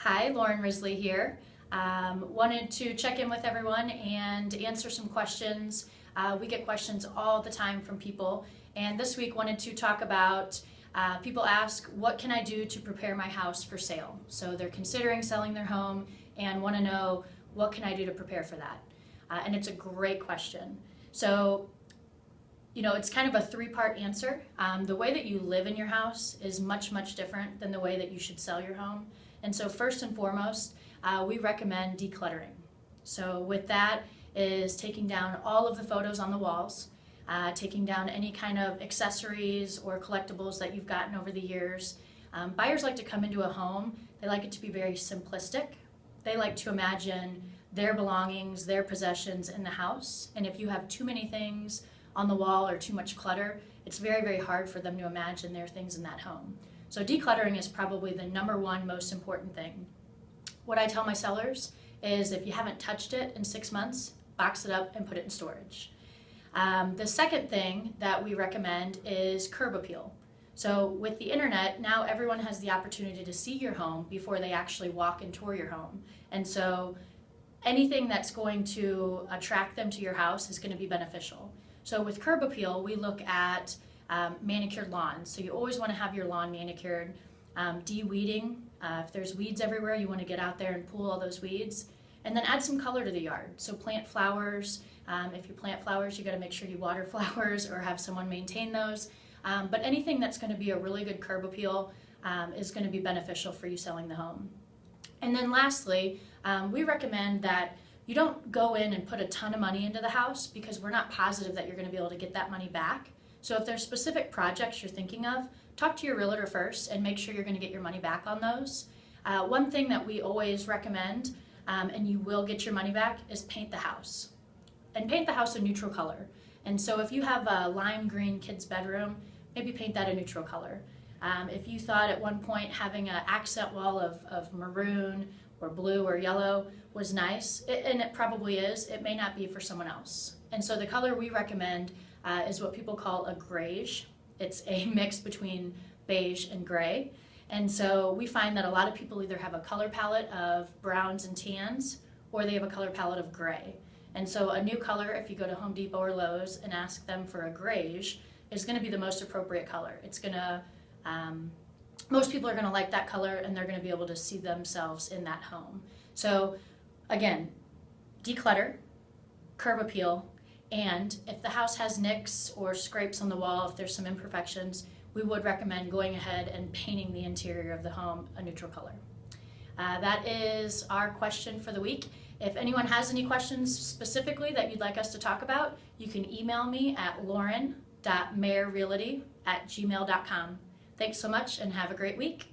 Hi, Lauren Risley here. Wanted to check in with everyone and answer some questions. We get questions all the time from people, and this week wanted to talk about people ask, what can I do to prepare my house for sale? So they're considering selling their home and want to know, what can I do to prepare for that? And it's a great question. So, it's kind of a three-part answer. The way that you live in your house is much different than the way that you should sell your home. And so first and foremost, we recommend decluttering. So with that is taking down all of the photos on the walls, taking down any kind of accessories or collectibles that you've gotten over the years. Buyers like to come into a home, they like it to be very simplistic. They like to imagine their belongings, their possessions in the house. And if you have too many things on the wall or too much clutter, it's very hard for them to imagine their things in that home. So decluttering is probably the number one most important thing. What I tell my sellers is, if you haven't touched it in 6 months, box it up and put it in storage. The second thing that we recommend is curb appeal. So with the internet, now everyone has the opportunity to see your home before they actually walk and tour your home. And so anything that's going to attract them to your house is going to be beneficial. So with curb appeal, we look at manicured lawns. So you always want to have your lawn manicured. De-weeding, if there's weeds everywhere, you want to get out there and pull all those weeds. And then add some color to the yard. So plant flowers. If you plant flowers, you got to make sure you water flowers or have someone maintain those. But anything that's going to be a really good curb appeal is going to be beneficial for you selling the home. And then lastly, we recommend that you don't go in and put a ton of money into the house, because we're not positive that you're going to be able to get that money back. So if there's specific projects you're thinking of, talk to your realtor first and make sure you're going to get your money back on those. One thing that we always recommend, and you will get your money back, is paint the house. And paint the house a neutral color. And so if you have a lime green kid's bedroom, maybe paint that a neutral color. If you thought at one point having an accent wall of maroon or blue or yellow was nice, and it probably is, it may not be for someone else. And so the color we recommend is what people call a grayish. It's a mix between beige and gray. And so we find that a lot of people either have a color palette of browns and tans, or they have a color palette of gray. And so a new color, if you go to Home Depot or Lowe's and ask them for a grayish, is going to be the most appropriate color. It's going to, most people are going to like that color, and they're going to be able to see themselves in that home. So again, declutter, curb appeal, and if the house has nicks or scrapes on the wall, if there's some imperfections, we would recommend going ahead and painting the interior of the home a neutral color. That is our question for the week. If anyone has any questions specifically that you'd like us to talk about, you can email me at lauren.mayerrealty@gmail.com. Thanks so much and have a great week.